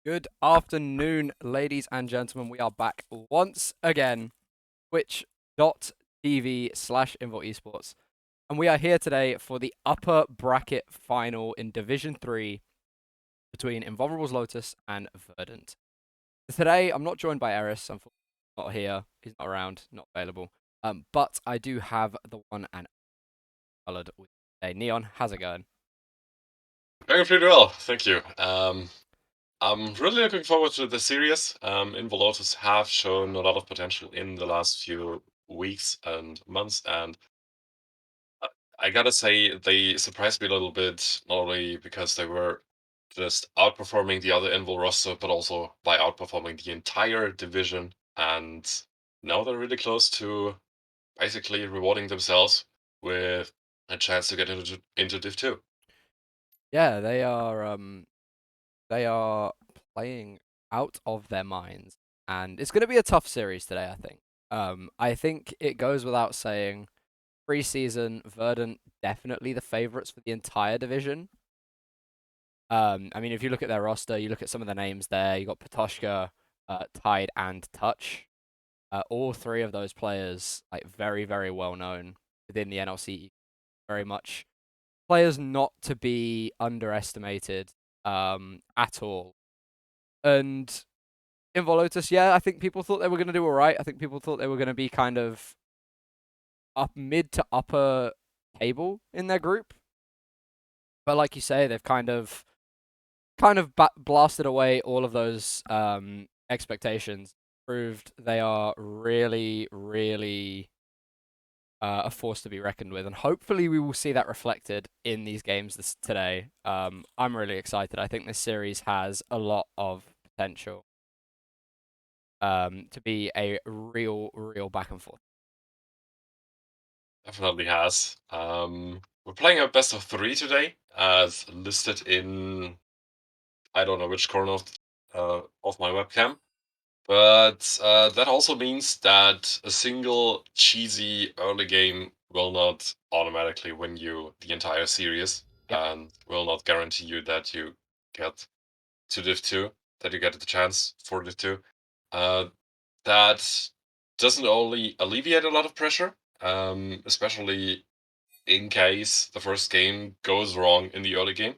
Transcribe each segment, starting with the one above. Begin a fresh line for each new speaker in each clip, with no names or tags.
Good afternoon, ladies and gentlemen. We are back once again, twitch.tv/Invul Esports. And we are here today for the upper bracket final in Division 3 between Invulnerables Lotus and Verdant. Today, I'm not joined by Eris. Unfortunately, he's not here. He's not around, not available. But I do have the one and coloured with today. Neon, how's it going?
Going pretty well, thank you. I'm really looking forward to the series. Invul Lotus have shown a lot of potential in the last few weeks and months, and I gotta say they surprised me a little bit, not only because they were just outperforming the other Invul roster, but also by outperforming the entire division. And now they're really close to basically rewarding themselves with a chance to get into Div 2.
Yeah, they are playing out of their minds, and it's going to be a tough series today. I think it goes without saying. Preseason, Verdant definitely the favorites for the entire division. I mean, if you look at their roster, you look at some of the names there. You got Patoshka, Tide, and Touch. All three of those players, like very, very well known within the NLC. Very much players not to be underestimated at all. And Invul Lotus, yeah, I think people thought they were going to do all right. I think people thought they were going to be kind of up mid to upper table in their group. But like you say, they've kind of blasted away all of those expectations. Proved they are really, really a force to be reckoned with, and hopefully we will see that reflected in these games today. I'm really excited. I think this series has a lot of potential to be a real, real back and forth.
Definitely has. We're playing a best of three today, as listed in I don't know which corner of my webcam. But that also means that a single cheesy early game will not automatically win you the entire series,
Yep.
and will not guarantee you that you get to Div 2, that you get the chance for Div 2. Uh, that doesn't only alleviate a lot of pressure, especially in case the first game goes wrong in the early game,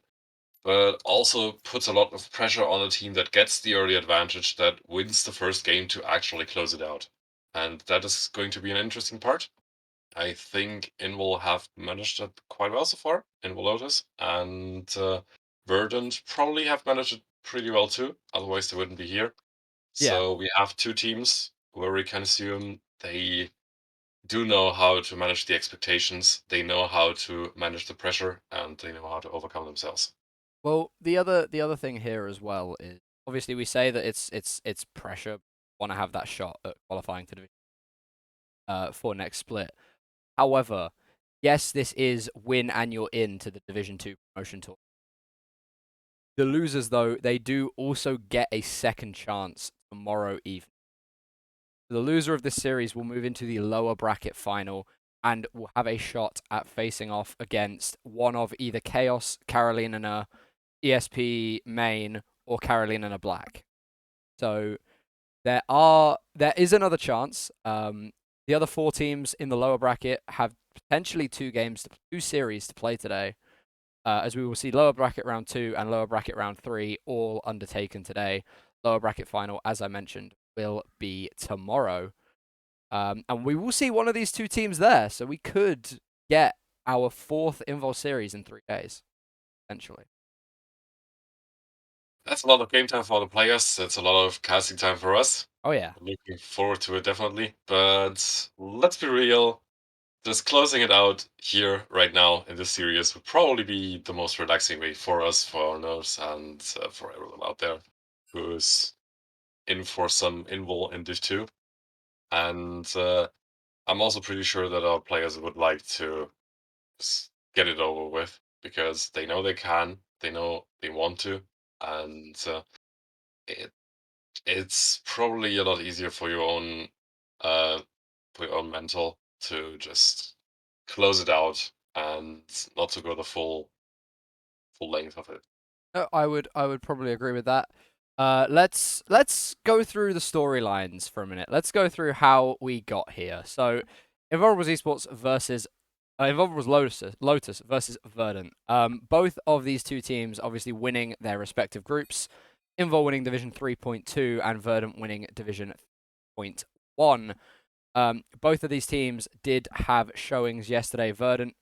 but also puts a lot of pressure on a team that gets the early advantage, that wins the first game to actually close it out. And that is going to be an interesting part. I think Invul have managed it quite well so far, Invul Lotus, and Verdant probably have managed it pretty well too, otherwise they wouldn't be here.
Yeah.
So we have two teams where we can assume they do know how to manage the expectations, they know how to manage the pressure, and they know how to overcome themselves.
Well, the other thing here as well is obviously we say that it's pressure. Want to have that shot at qualifying to division for next split. However, yes, this is win and you're in to the Division 2 promotion tour. The losers, though, they do also get a second chance tomorrow evening. The loser of this series will move into the lower bracket final and will have a shot at facing off against one of either Chaos, Carolina, ESP Main, or Carolina Black. So there is another chance. The other four teams in the lower bracket have potentially two series to play today. As we will see lower bracket round 2 and lower bracket round 3 all undertaken today. Lower bracket final, as I mentioned, will be tomorrow. And we will see one of these two teams there. So we could get our fourth Invul series in 3 days, potentially.
That's a lot of game time for the players. That's a lot of casting time for us.
Oh, yeah.
Looking forward to it, definitely. But let's be real. Just closing it out here right now in this series would probably be the most relaxing way for us, for our nerves, and for everyone out there who's in for some Invul in Div 2. And I'm also pretty sure that our players would like to get it over with because they know they can, they know they want to, and it it's probably a lot easier uh for your own mental to just close it out and not to go the full length of it.
I would probably agree with that. Let's go through the storylines for a minute. Let's go through how we got here. So, Invulnerables Esports versus Invulnerables Lotus versus Verdant. Both of these two teams obviously winning their respective groups. Invul winning Division 3.2 and Verdant winning Division 3.1. Both of these teams did have showings yesterday. Verdant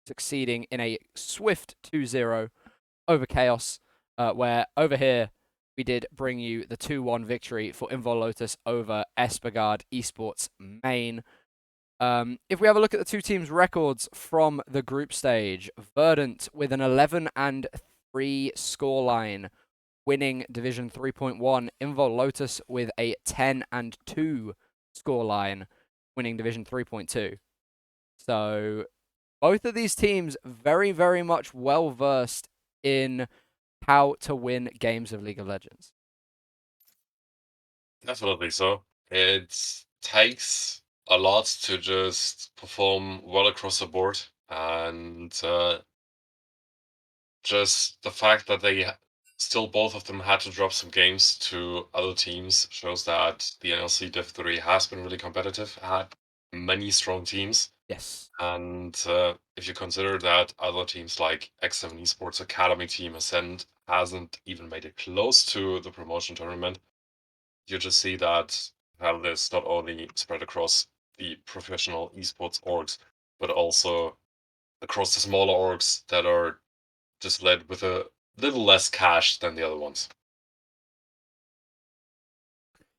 succeeding in a swift 2-0 over Chaos, where over here we did bring you the 2-1 victory for Invul Lotus over Espergard Esports main. If we have a look at the two teams' records from the group stage, Verdant with an 11-3 scoreline, winning Division 3.1. Invul Lotus with a 10-2 scoreline, winning Division 3.2. So both of these teams very, very much well versed in how to win games of League of Legends.
Definitely so. It takes a lot to just perform well across the board, and just the fact that they still both of them had to drop some games to other teams shows that the NLC Div 3 has been really competitive, had many strong teams.
Yes.
And if you consider that other teams like X7 Esports Academy Team Ascend hasn't even made it close to the promotion tournament, you just see that well, is not only spread across the professional esports orgs, but also across the smaller orgs that are just led with a little less cash than the other ones.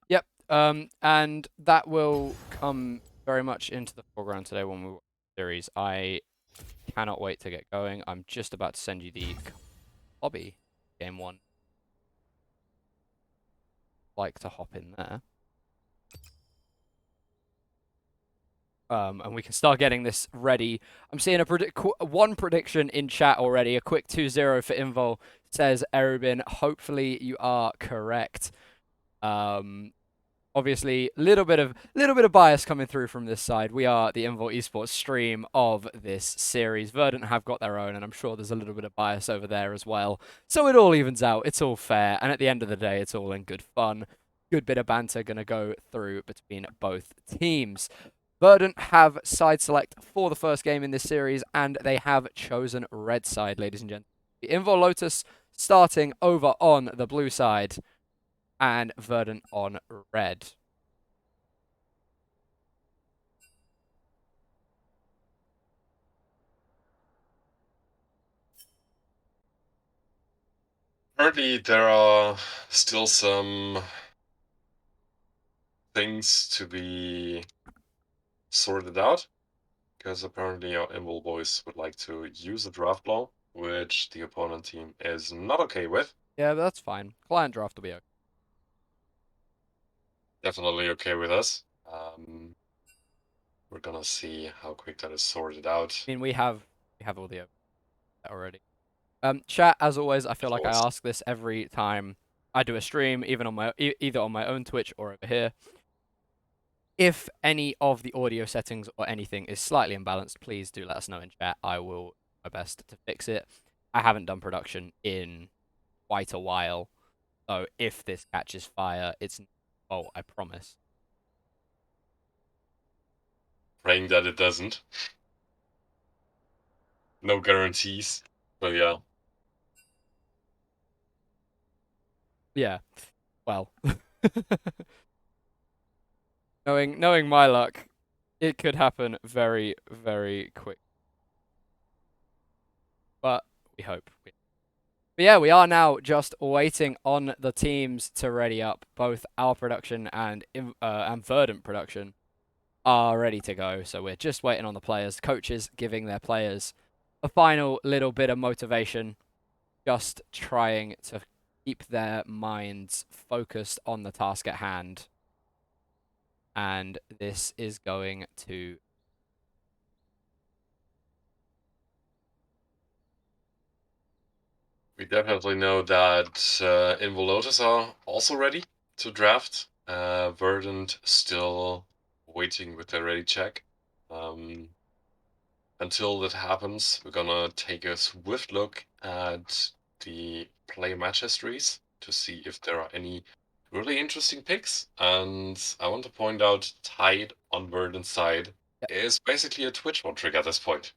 Yep. And that will come very much into the foreground today when we watch the series. I cannot wait to get going. I'm just about to send you the hobby game one. Like to hop in there. And we can start getting this ready. I'm seeing one prediction in chat already. A quick 2-0 for Invul, says Erubin. Hopefully you are correct. Obviously, little bit of bias coming through from this side. We are the Invul Esports stream of this series. Verdant have got their own, and I'm sure there's a little bit of bias over there as well. So it all evens out. It's all fair, and at the end of the day, it's all in good fun. Good bit of banter gonna go through between both teams. Verdant have side select for the first game in this series, and they have chosen red side, ladies and gentlemen. The Invul Lotus starting over on the blue side, and Verdant on red.
Currently, there are still some things to be sorted out, because apparently our Invul boys would like to use a draft blow, which the opponent team is not okay with.
Yeah, but that's fine. Client draft will be okay.
Definitely okay with us. We're gonna see how quick that is sorted out.
I mean, we have all the already. Chat, as always, I feel
Of
like I
course.
ask this every time I do a stream, even on my either on my own Twitch or over here. If any of the audio settings or anything is slightly imbalanced, please do let us know in chat. I will do my best to fix it. I haven't done production in quite a while, so if this catches fire, it's oh, I promise.
Praying that it doesn't. No guarantees, but yeah.
Yeah. Well, knowing my luck, it could happen very, very quick. But we hope. But yeah, we are now just waiting on the teams to ready up. Both our production and Verdant production are ready to go. So we're just waiting on the players, coaches giving their players a final little bit of motivation, just trying to keep their minds focused on the task at hand. And this is going to
We definitely know that Invul Lotus are also ready to draft. Verdant still waiting with their ready check. Until that happens, we're gonna take a swift look at the play match histories to see if there are any really interesting picks. And I want to point out Tide on Verdant's side is basically a Twitch one trick at this point.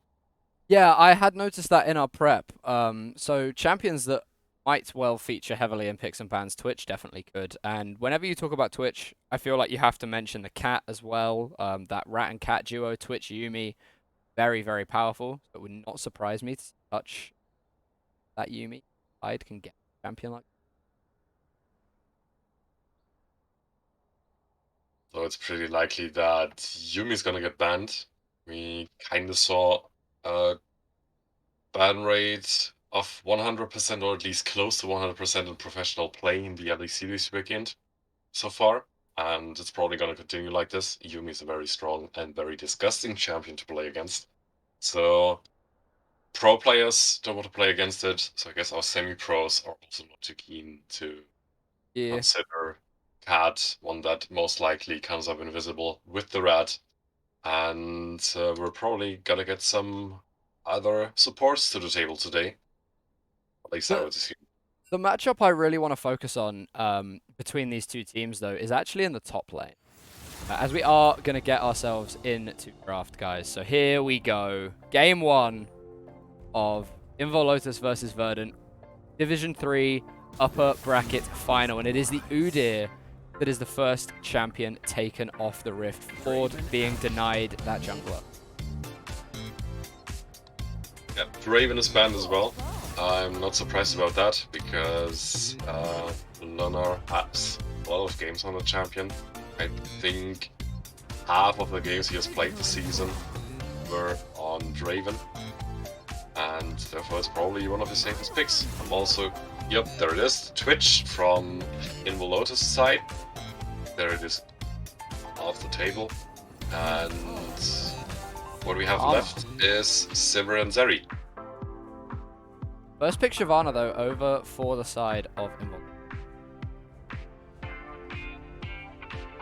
Yeah, I had noticed that in our prep. So champions that might well feature heavily in picks and bans, Twitch definitely could. And whenever you talk about Twitch, I feel like you have to mention the cat as well. That rat and cat duo, Twitch Yumi, very, very powerful. So it would not surprise me to touch that Yumi. Tide can get a champion like.
So it's pretty likely that Yumi's gonna get banned. We kind of saw a ban rate of 100%, or at least close to 100% in professional play in the NLC this weekend so far. And it's probably going to continue like this. Yumi is a very strong and very disgusting champion to play against. So pro players don't want to play against it. So I guess our semi-pros are also not too keen to consider Cat, one that most likely comes up invisible with the rat. And we're probably going to get some other supports to the table today. At least I would assume.
The matchup I really want to focus on between these two teams, though, is actually in the top lane. As we are going to get ourselves into draft, guys. So here we go. Game 1 of Invul Lotus versus Verdant. Division 3 upper bracket final. And it is the Udyr that is the first champion taken off the Rift. Ford being denied that jungler.
Yeah, Draven is banned as well. I'm not surprised about that because Lunar has a lot of games on the champion. I think half of the games he has played this season were on Draven, and therefore it's probably one of his safest picks. I'm also, yep, there it is, Twitch from Invul Lotus side. There it is off the table, and what we have left is Sivir and Zeri.
First pick Shyvana, though, over for the side of Invul.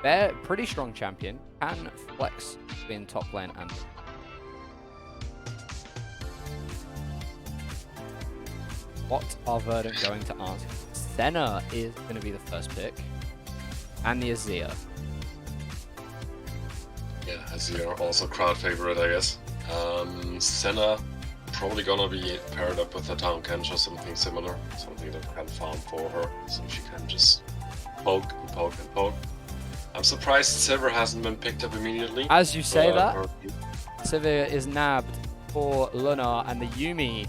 They're pretty strong champion. Can flex between top lane and... What are Verdant going to ask? Senna is going to be the first pick. And the Azir.
Yeah, Azir also crowd favorite, I guess. Senna probably gonna be paired up with a Town Kench or something similar. Something that can farm for her, so she can just poke and poke and poke. I'm surprised Sivir hasn't been picked up immediately.
As you say that, Sivir is nabbed for Lunar and the Yumi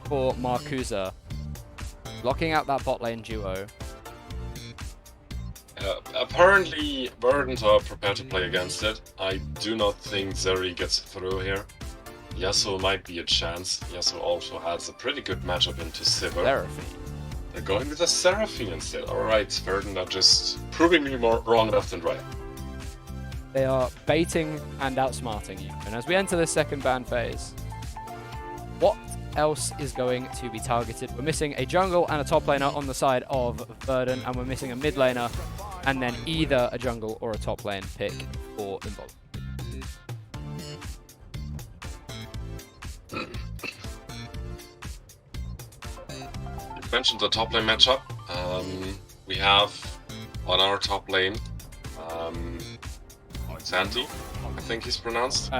for Markusa. Locking out that bot lane duo.
Apparently, Verdant are prepared to play against it. I do not think Zeri gets through here. Yasuo might be a chance. Yasuo also has a pretty good matchup into Sivir.
Seraphine.
They're going with a Seraphine instead. Alright, Verdant are just proving me more wrong left and right.
They are baiting and outsmarting you. And as we enter the second ban phase, what else is going to be targeted? We're missing a jungle and a top laner on the side of Verdant, and we're missing a mid laner, and then either a jungle or a top lane pick for Invul.
You mentioned the top lane matchup. We have on our top lane Xanti, I think he's pronounced.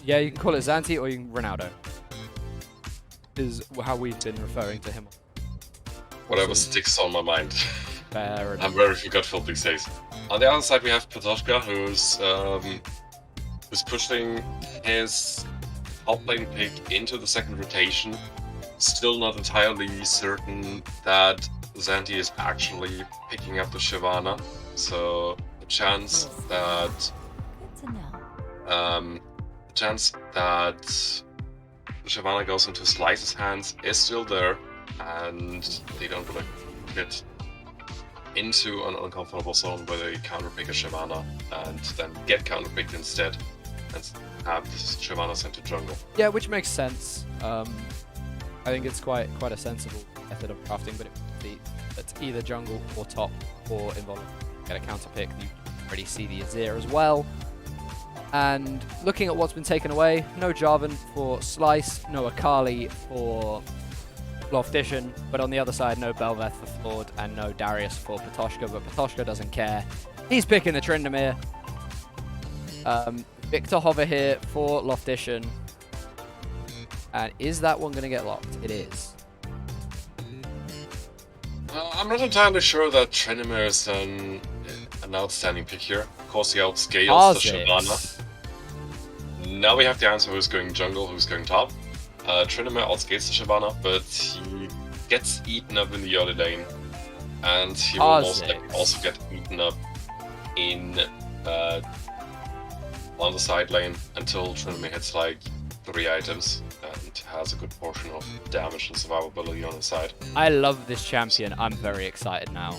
Yeah, you can call it Xanti or you can Ronaldo. Is how we've been referring to him.
Whatever sticks on my mind.
Fair enough.
I'm very forgetful these days. On the other side, we have Patoshka, who's pushing his top lane pick into the second rotation. Still not entirely certain that Xanti is actually picking up the Shyvana, so the chance that Shyvana goes into Slice's hands is still there, and they don't want to get into an uncomfortable zone where they counterpick a Shyvana and then get counterpicked instead and have this Shyvana sent to jungle.
Yeah, which makes sense. I think it's quite a sensible method of crafting, but it's either jungle or top or Invul. Get a counter pick. You already see the Azir as well. And looking at what's been taken away, no Jarvan for Slice, no Akali for Loftition, but on the other side, no Belveth for Flawed and no Darius for Patoshka, but Patoshka doesn't care. He's picking the Tryndamere. Victor Hover here for Loftition. And is that one going to get locked? It is.
I'm not entirely sure that Tryndamere is an outstanding pick here. Of course, he outscales the Shyvana. Now we have to answer who's going jungle, who's going top. Tryndamere outscales the Shyvana, but he gets eaten up in the early lane. And he will most likely also get eaten up in on the side lane until Tryndamere hits like 3 items and has a good portion of damage and survivability on his side.
I love this champion. I'm very excited now.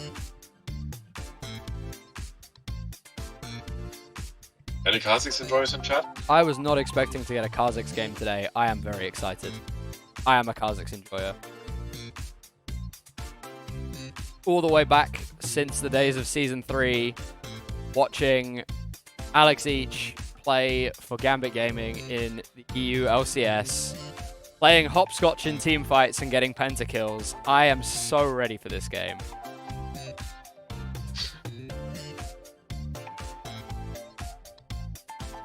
Any Kha'Zix enjoyers in chat?
I was not expecting to get a Kha'Zix game today. I am very excited. I am a Kha'Zix enjoyer. All the way back since the days of Season 3, watching Alex Each play for Gambit Gaming in the EU LCS, playing hopscotch in team fights and getting pentakills. I am so ready for this game.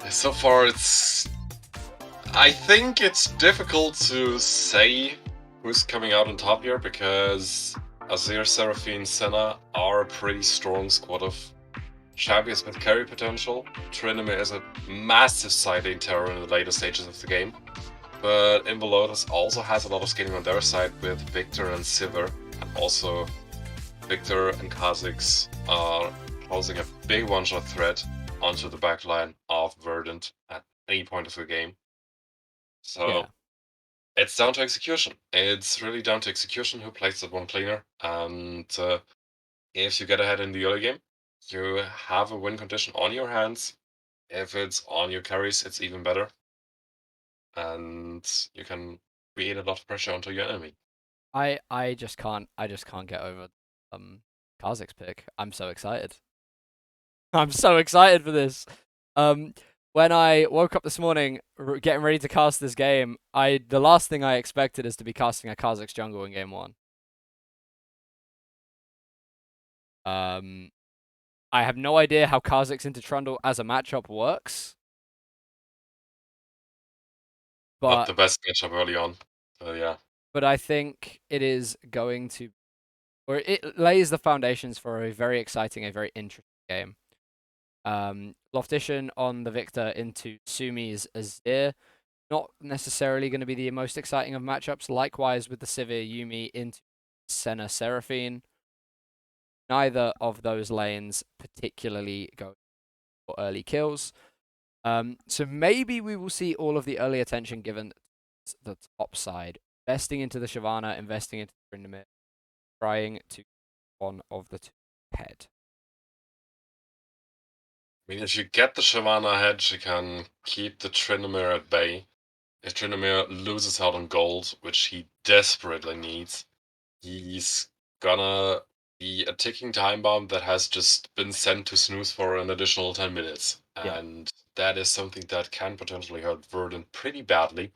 So far, I think it's difficult to say who's coming out on top here because Azir, Seraphine, Senna are a pretty strong squad of champions with carry potential. Tryndamere is a massive side lane terror in the later stages of the game. But Invul Lotus also has a lot of scaling on their side with Victor and Sivir. And also, Victor and Kha'Zix are posing a big one-shot threat onto the backline of Verdant at any point of the game. So it's down to execution. It's really down to execution who plays that one cleaner. And if you get ahead in the early game, you have a win condition on your hands. If it's on your carries, it's even better. And you can create a lot of pressure onto your enemy.
I just can't get over Kha'Zix pick. I'm so excited. I'm so excited for this. When I woke up this morning getting ready to cast this game, the last thing I expected is to be casting a Kha'Zix jungle in game 1. I have no idea how Kha'Zix into Trundle as a matchup works. But
not the best matchup early on. Yeah.
But I think it is going to, or it lays the foundations for a very exciting, a very interesting game. Loftition on the Victor into Sumi's Azir. Not necessarily going to be the most exciting of matchups. Likewise with the Sivir Yuumi into Senna Seraphine. Neither of those lanes particularly go for early kills. So maybe we will see all of the early attention given the top side. Investing into the Shyvana, investing into the Tryndamere, trying to one of the two ahead.
I mean, if you get the Shyvana ahead, you can keep the Tryndamere at bay. If Tryndamere loses out on gold, which he desperately needs, he's gonna be a ticking time bomb that has just been sent to snooze for an additional 10 minutes. And that is something that can potentially hurt Verdant pretty badly.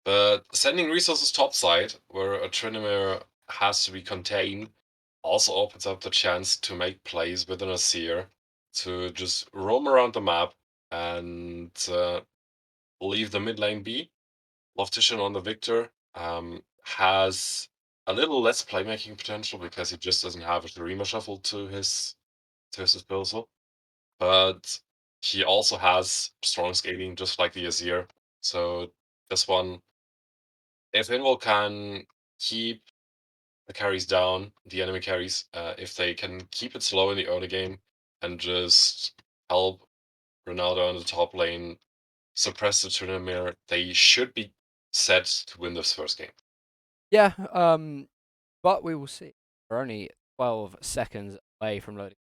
But sending resources topside, where a Tryndamere has to be contained, also opens up the chance to make plays with an Azir, to just roam around the map and leave the mid lane be. Loftition on the Victor has a little less playmaking potential because he just doesn't have a Shurima shuffle to his disposal. But he also has strong scaling just like the Azir. So this one, if Invul can keep the carries down, the enemy carries, if they can keep it slow in the early game and just help Ronaldo in the top lane suppress the Tryndamere, they should be set to win this first game.
Yeah, but we will see. We're only 12 seconds away from loading,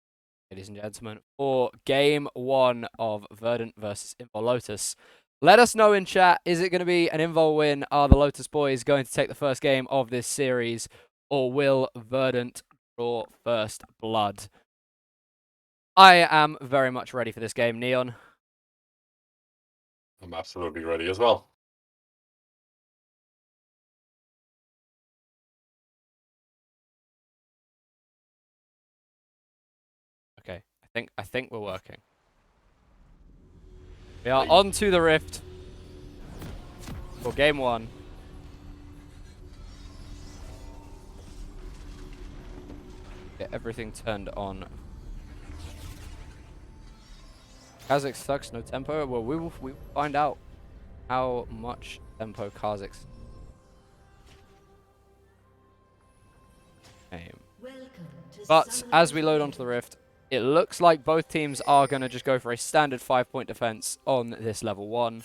ladies and gentlemen, for game 1 of Verdant versus Invul Lotus. Let us know in chat, is it going to be an Invul win? Are the Lotus boys going to take the first game of this series? Or will Verdant draw first blood? I am very much ready for this game, Neon.
I'm absolutely ready as well.
I think we're working. We are on to the Rift for game 1. Get everything turned on. Kha'Zix sucks, no tempo. Well, we will find out how much tempo Kha'Zix aim. But as we load onto the Rift, it looks like both teams are going to just go for a standard 5-point defense on this level 1.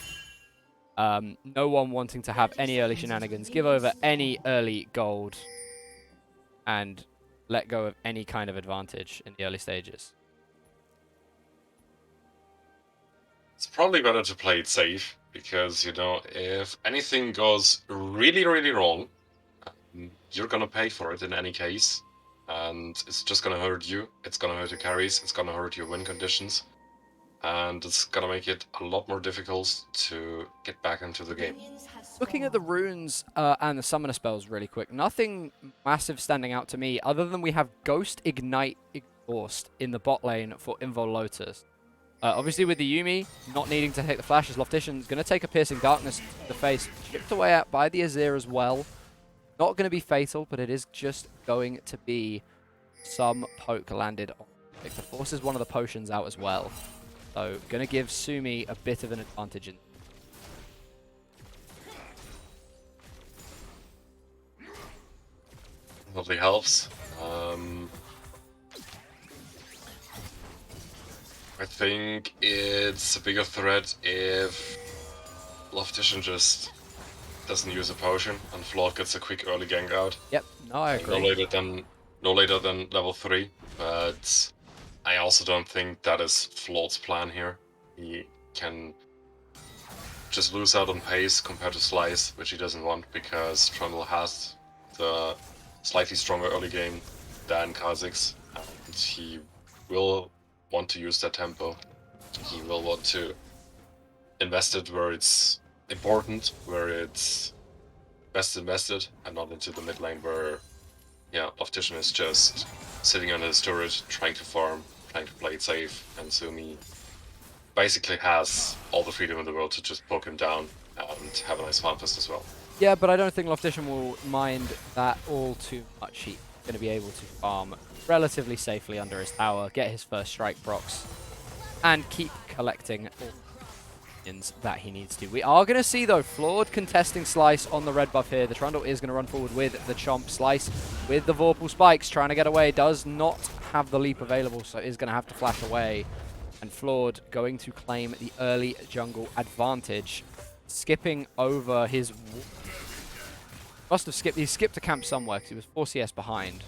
No one wanting to have any early shenanigans, give over any early gold, and let go of any kind of advantage in the early stages.
It's probably better to play it safe, because, you know, if anything goes really, really wrong, you're gonna pay for it in any case. And it's just gonna hurt you. It's gonna hurt your carries. It's gonna hurt your win conditions. And it's gonna make it a lot more difficult to get back into the game.
Looking at the runes and the summoner spells really quick, nothing massive standing out to me other than we have Ghost, Ignite, Exhaust in the bot lane for Invul Lotus. Obviously with the Yuumi not needing to take the flashes, Loftician's going to take a Piercing Darkness to the face, chipped away at by the Azir as well. Not going to be fatal, but it is just going to be some poke landed on Victor. Forces one of the potions out as well. So going to give Sumi a bit of an advantage in.
Probably helps. I think it's a bigger threat if Loftician just doesn't use a potion and Flawed gets a quick early gank out.
Yep, no, I agree.
No later than level 3, but I also don't think that is Flawed's plan here. He can just lose out on pace compared to Slice, which he doesn't want, because Trundle has the slightly stronger early game than Kha'Zix, and he will want to use that tempo. He will want to invest it where it's important, where it's best invested, and not into the mid lane where, yeah, Loftician is just sitting on his turret, trying to farm, trying to play it safe, and Sumi basically has all the freedom in the world to just poke him down and have a nice farm fest as well.
Yeah, but I don't think Loftician will mind that all too much. He's going to be able to farm relatively safely under his tower, get his first strike procs, and keep collecting all the minions that he needs to. We are going to see, though, Flawed contesting Slice on the red buff here. The Trundle is going to run forward with the Chomp. Slice with the Vorpal Spikes, trying to get away. Does not have the leap available, so is going to have to flash away. And Flawed going to claim the early jungle advantage, skipping over his... Must have skipped. He skipped a camp somewhere because he was 4 CS behind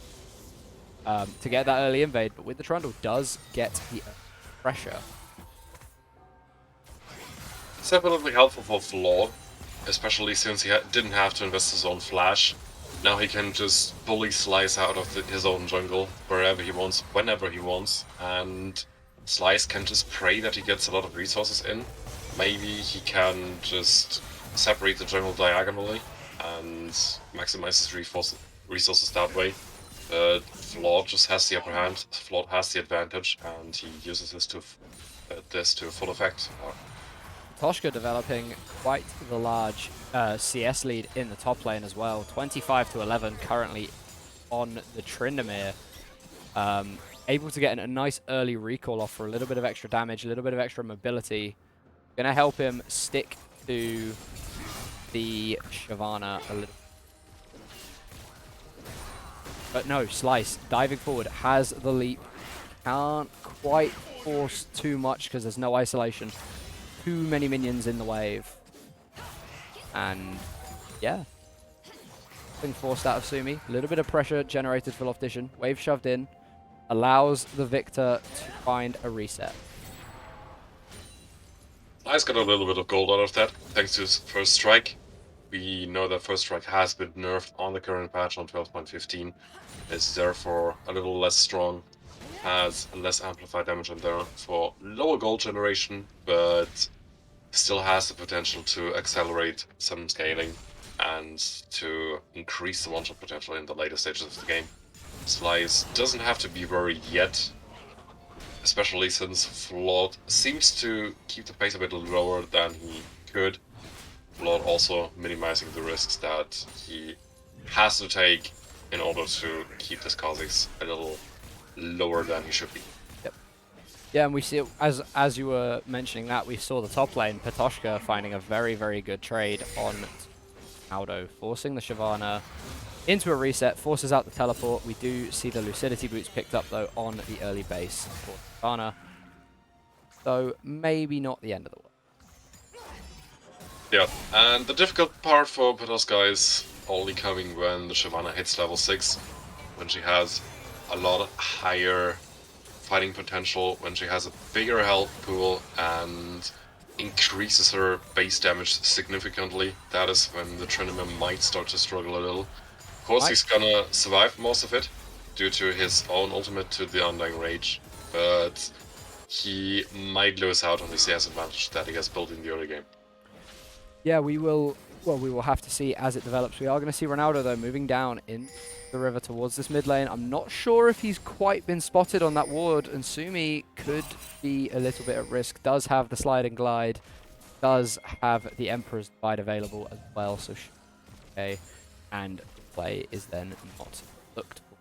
to get that early invade. But with the Trundle, does get the pressure.
It's definitely helpful for Flawed, especially since he didn't have to invest his own flash. Now he can just bully Slice out of his own jungle wherever he wants, whenever he wants, and Slice can just pray that he gets a lot of resources in. Maybe he can just separate the jungle diagonally and maximize his resources that way. But Flawed just has the upper hand. Flawed has the advantage, and he uses this to full effect.
Toshka developing quite the large CS lead in the top lane as well. 25-11 currently on the Tryndamere. Able to get a nice early recall off for a little bit of extra damage, a little bit of extra mobility. Gonna help him stick to the Shyvana a little. But no, Slice diving forward has the leap. Can't quite force too much because there's no isolation. Too many minions in the wave. And yeah. Been forced out of Sumi. A little bit of pressure generated for Loftician. Wave shoved in. Allows the Victor to find a reset.
Slice got a little bit of gold out of that, thanks to his first strike. We know that first strike has been nerfed on the current patch on 12.15. It's therefore a little less strong, has less amplified damage in there for lower gold generation, but still has the potential to accelerate some scaling and to increase the one-shot potential in the later stages of the game. Slice doesn't have to be worried yet, especially since Flood seems to keep the pace a bit lower than he could. Flood also minimizing the risks that he has to take in order to keep this Kha'Zix a little lower than he should be.
Yep. Yeah, and we see it, as you were mentioning that, we saw the top lane, Patoshka finding a very, very good trade on Aldo, forcing the Shyvana into a reset, forces out the teleport. We do see the Lucidity boots picked up, though, on the early base for Shyvana. So maybe not the end of the world.
Yeah, and the difficult part for Patoshka is only coming when the Shyvana hits level 6, when she has a lot higher fighting potential, when she has a bigger health pool and increases her base damage significantly. That is when the Trinity might start to struggle a little. Of course, he's gonna survive most of it due to his own ultimate to the Undying Rage, but he might lose out on his CS advantage that he has built in the early game.
Yeah, we will have to see as it develops. We are going to see Ronaldo, though, moving down in the river towards this mid lane. I'm not sure if he's quite been spotted on that ward, and Sumi could be a little bit at risk. Does have the slide and glide, does have the Emperor's Divide available as well, so okay, and play is then not looked for.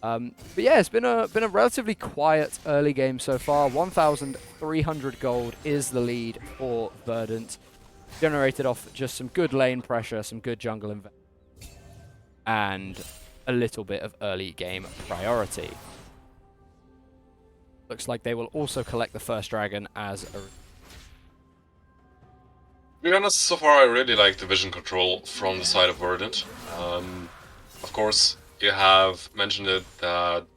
But yeah, it's been a relatively quiet early game so far. 1,300 gold is the lead for Verdant. Generated off just some good lane pressure, some good jungle investment, and a little bit of early game priority. Looks like they will also collect the first dragon as a...
To be honest, so far I really like the vision control from the side of Verdant. Of course, you have mentioned it that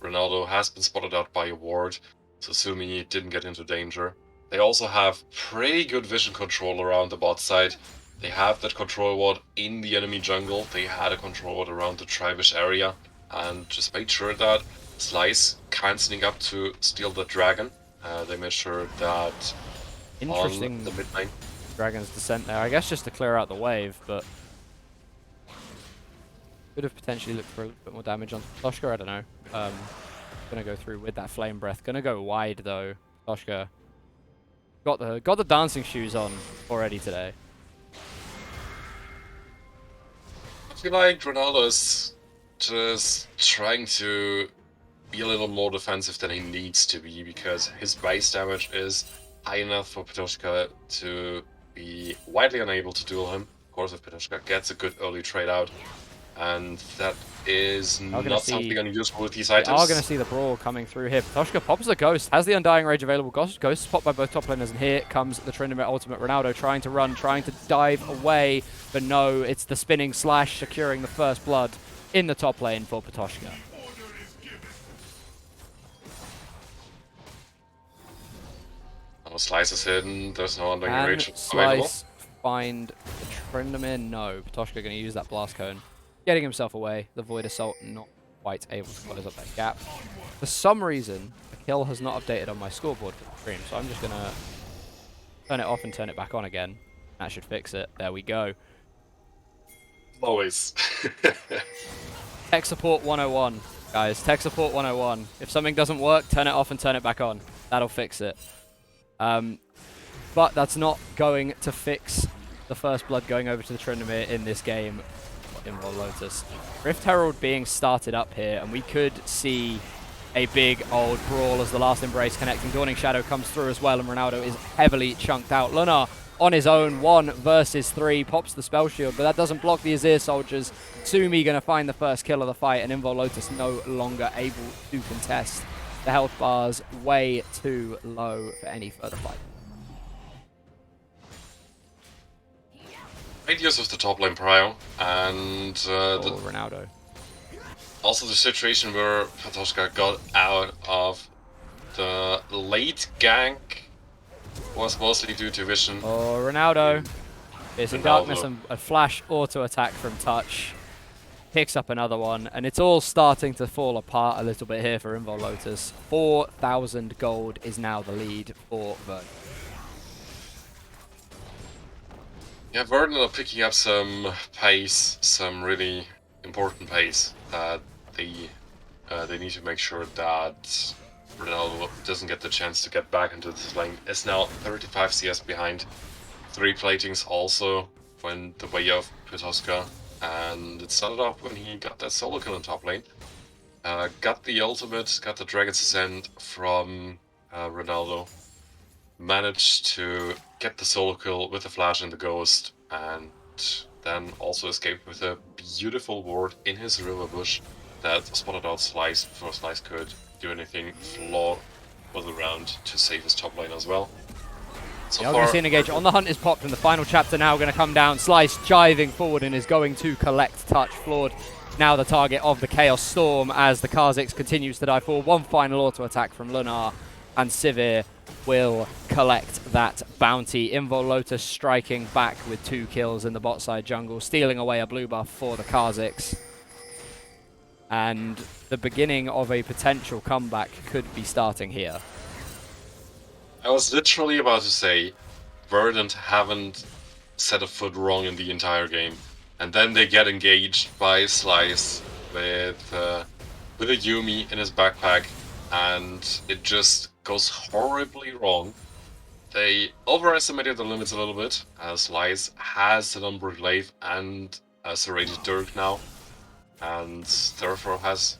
Ronaldo has been spotted out by a ward, so Sumi didn't get into danger. They also have pretty good vision control around the bot side. They have that control ward in the enemy jungle. They had a control ward around the Tribish area and just made sure that Slice can't sneak up to steal the dragon. They made sure that
Interesting
on the mid lane.
Dragon's Descent there, I guess just to clear out the wave, but could have potentially looked for a little bit more damage on Toshka, I don't know. Gonna go through with that Flame Breath. Gonna go wide though. Toshka got the dancing shoes on already today.
I feel like Ronaldo is just trying to be a little more defensive than he needs to be, because his base damage is high enough for Patoshka to be widely unable to duel him. Of course, if Patoshka gets a good early trade out, and that is not something unuseful with these items.
We are going to see the Brawl coming through here. Patoshka pops the Ghost, has the Undying Rage available. Ghost is popped by both top laners, and here comes the Trinity Ultimate. Ronaldo trying to run, trying to dive away, but no, it's the spinning slash securing the first blood in the top lane for Patoshka.
Slice is hidden, there's no Undying Rage available.
Slice find the Trinity. No, Patoshka going to use that Blast Cone. Getting himself away. The Void Assault not quite able to close up that gap. For some reason, the kill has not updated on my scoreboard for the stream, so I'm just going to turn it off and turn it back on again. That should fix it. There we go.
Always.
Tech Support 101, guys. Tech Support 101. If something doesn't work, turn it off and turn it back on. That'll fix it. But that's not going to fix the first blood going over to the Tryndamere in this game. Invul Lotus. Rift Herald being started up here, and we could see a big old brawl as the last embrace connecting. Dawning Shadow comes through as well, and Ronaldo is heavily chunked out. Lunar on his own, 1 versus 3, pops the spell shield, but that doesn't block the Azir soldiers. Sumi going to find the first kill of the fight, and Invul Lotus no longer able to contest. The health bar's way too low for any further fight.
Great use of the top lane prio, and
Ronaldo.
Also the situation where Patoshka got out of the late gank was mostly due to vision.
Oh, Ronaldo. It's in darkness and a flash auto attack from touch. Picks up another one, and it's all starting to fall apart a little bit here for Invul Lotus. 4,000 gold is now the lead for Verdant.
Yeah, Verdant are picking up some pace, some really important pace that they need to make sure that Ronaldo doesn't get the chance to get back into this lane. Is now 35 CS behind. 3 platings also went the way of Pitoska, and it started off when he got that solo kill in top lane. Got the ultimate, got the Dragon's Ascent from Ronaldo. Managed to get the solo kill with the flash and the ghost, and then also escaped with a beautiful ward in his river bush that spotted out Slice before Slice could do anything. Flaw was around to save his top lane as well. So
We're going to see an engage on the hunt is popped, and the final chapter now going to come down. Slice jiving forward and is going to collect touch. Flawed now the target of the Chaos Storm as the Kha'Zix continues to die forward. One final auto attack from Lunar, and Sivir will collect that bounty. Invul Lotus striking back with 2 kills in the bot side jungle, stealing away a blue buff for the Kha'Zix. And the beginning of a potential comeback could be starting here.
I was literally about to say, Verdant haven't set a foot wrong in the entire game, and then they get engaged by Slice with a Yuumi in his backpack, and it just goes horribly wrong. They overestimated the limits a little bit, as Slice has an Umbral Glaive and a Serrated Dirk now, and therefore has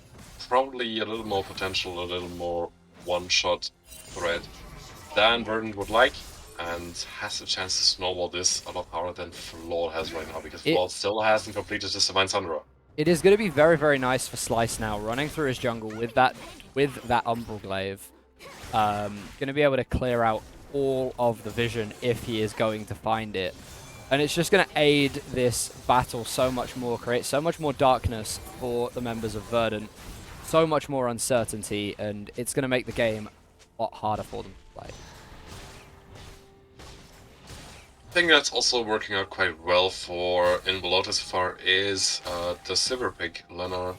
probably a little more potential, a little more one-shot threat than Verdant would like, and has a chance to snowball this a lot harder than Flawed has right now, because Flawed still hasn't completed his Divine Sundra.
It is going to be very, very nice for Slice now, running through his jungle with that Umbral Glaive. Going to be able to clear out all of the vision if he is going to find it. And it's just going to aid this battle so much more, create so much more darkness for the members of Verdant, so much more uncertainty, and it's going to make the game a lot harder for them to play.
I think that's also working out quite well for Invul Lotus so far is the Silver Pick. Leonard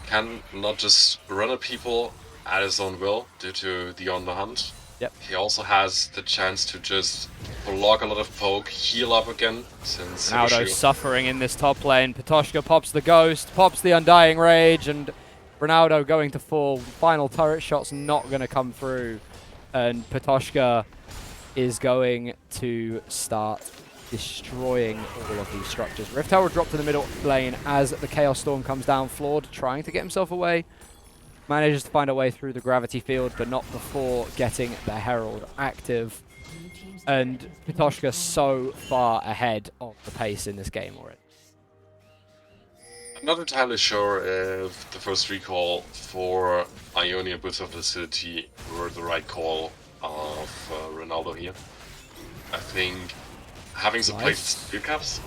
can not just run at people at his own will due to the On the Hunt.
Yep.
He also has the chance to just block a lot of poke, heal up again, since
Ronaldo suffering in this top lane. Pitoshka pops the Ghost, pops the Undying Rage, and Ronaldo going to fall. Final turret shot's not going to come through, and Pitoshka is going to start destroying all of these structures. Rift Tower dropped in the middle lane as the Chaos Storm comes down. Flawed, trying to get himself away. Manages to find a way through the gravity field, but not before getting the Herald active. And Pitoshka so far ahead of the pace in this game already.
I'm not entirely sure if the first recall for Ionia Boots of Facility were the right call of Ronaldo here. I think having some plated steel caps.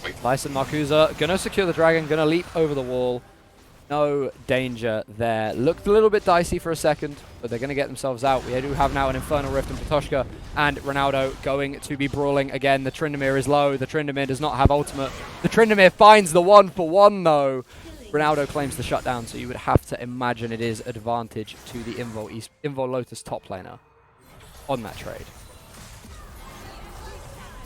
Wait.
Slice and Marcusa gonna secure the dragon, gonna leap over the wall. No danger there. Looked a little bit dicey for a second, but they're gonna get themselves out. We do have now an Infernal Rift, and Pitoshka and Ronaldo going to be brawling again. The Tryndamere is low. The Tryndamere does not have ultimate. The Tryndamere finds the 1-for-1 though. Ronaldo claims the shutdown, so you would have to imagine it is advantage to the Invul Lotus top laner on that trade.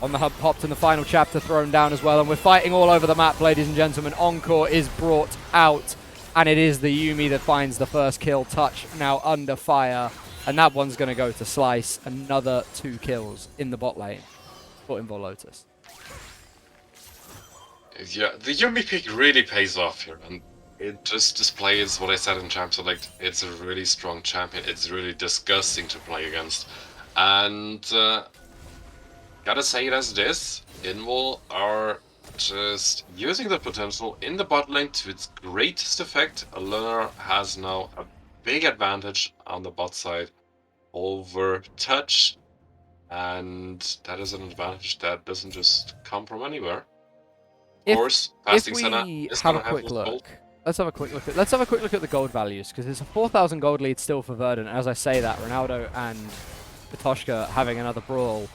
On the hub popped and the final chapter thrown down as well, and we're fighting all over the map, ladies and gentlemen. Encore is brought out, and it is the Yuumi that finds the first kill. Touch now under fire, and that one's going to go to Slice. Another 2 kills in the bot lane for Invul Lotus.
Yeah, the Yuumi pick really pays off here, and it just displays what I said in Champ Select. It's a really strong champion. It's really disgusting to play against. And gotta say it as it is, Invul are just using the potential in the bot lane to its greatest effect. Leonard has now a big advantage on the bot side over Touch, and that is an advantage that doesn't just come from anywhere. Of course,
if we have a quick look, let's have a quick look at the gold values, because it's a 4,000 gold lead still for Verdant. As I say that, Ronaldo and Pitoshka having another brawl.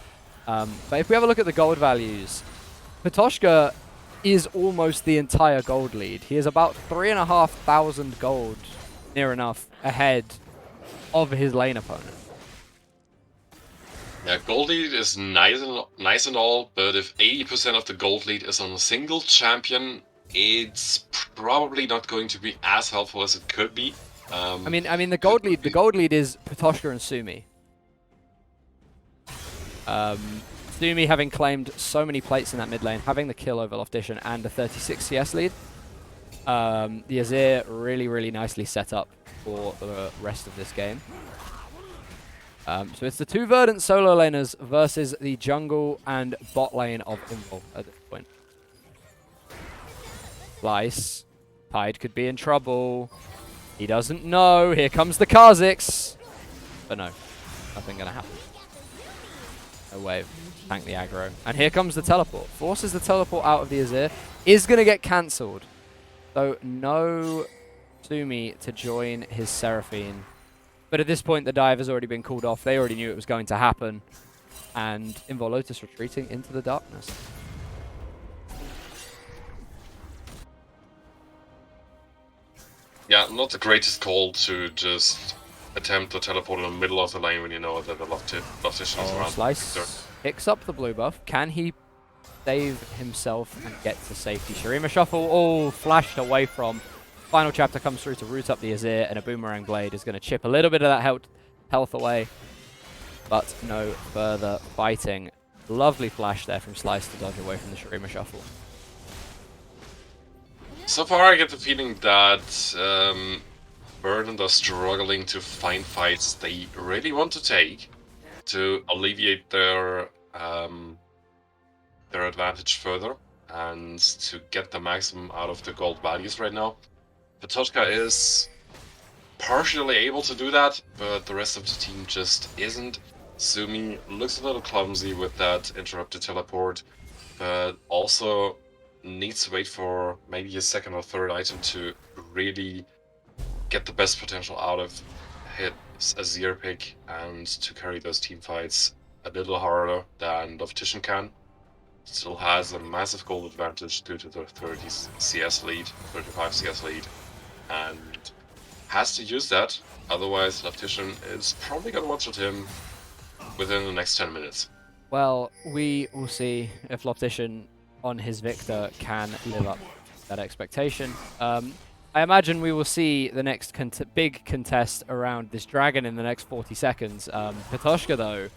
But if we have a look at the gold values, Pitoshka is almost the entire gold lead. He is about 3,500 gold, near enough, ahead of his lane opponent.
Yeah, gold lead is nice and all, but if 80% of the gold lead is on a single champion, it's probably not going to be as helpful as it could be.
I mean, the gold lead is Patoshka and Sumi. Sumi having claimed so many plates in that mid lane, having the kill over Loftition and a 36 CS lead. The Azir really nicely set up for the rest of this game. So it's the two Verdant solo laners versus the jungle and bot lane of Invul at this point. Slice. Tide could be in trouble. He doesn't know. Here comes the Kha'Zix. But no, nothing gonna happen. No wave. Tank the aggro. And here comes the teleport. Forces the teleport out of the Azir. Is gonna get cancelled. So no Sumi to join his Seraphine. But at this point, the dive has already been called off. They already knew it was going to happen. And Invul Lotus retreating into the darkness.
Yeah, not the greatest call to just attempt to teleport in the middle of the lane when you know that the Loftition is around.
Slice picks up the blue buff. Can he save himself and get to safety? Shurima Shuffle all flashed away from. Final chapter comes through to root up the Azir, and a Boomerang Blade is going to chip a little bit of that health away. But no further fighting. Lovely flash there from Slice to dodge away from the Shurima Shuffle.
So far I get the feeling that Verdant are struggling to find fights they really want to take to alleviate their advantage further and to get the maximum out of the gold values right now. Patoshka is partially able to do that, but the rest of the team just isn't. Sumi looks a little clumsy with that interrupted teleport, but also needs to wait for maybe a second or third item to really get the best potential out of his Azir pick and to carry those team fights a little harder than Loftition can. Still has a massive gold advantage due to the 30 CS lead, 35 CS lead, and has to use that, otherwise Loftition is probably gonna one-shot him within the next 10 minutes.
Well, we will see if Loftition on his Victor can live up to that expectation. I imagine we will see the next big contest around this dragon in the next 40 seconds. Patoshka, though,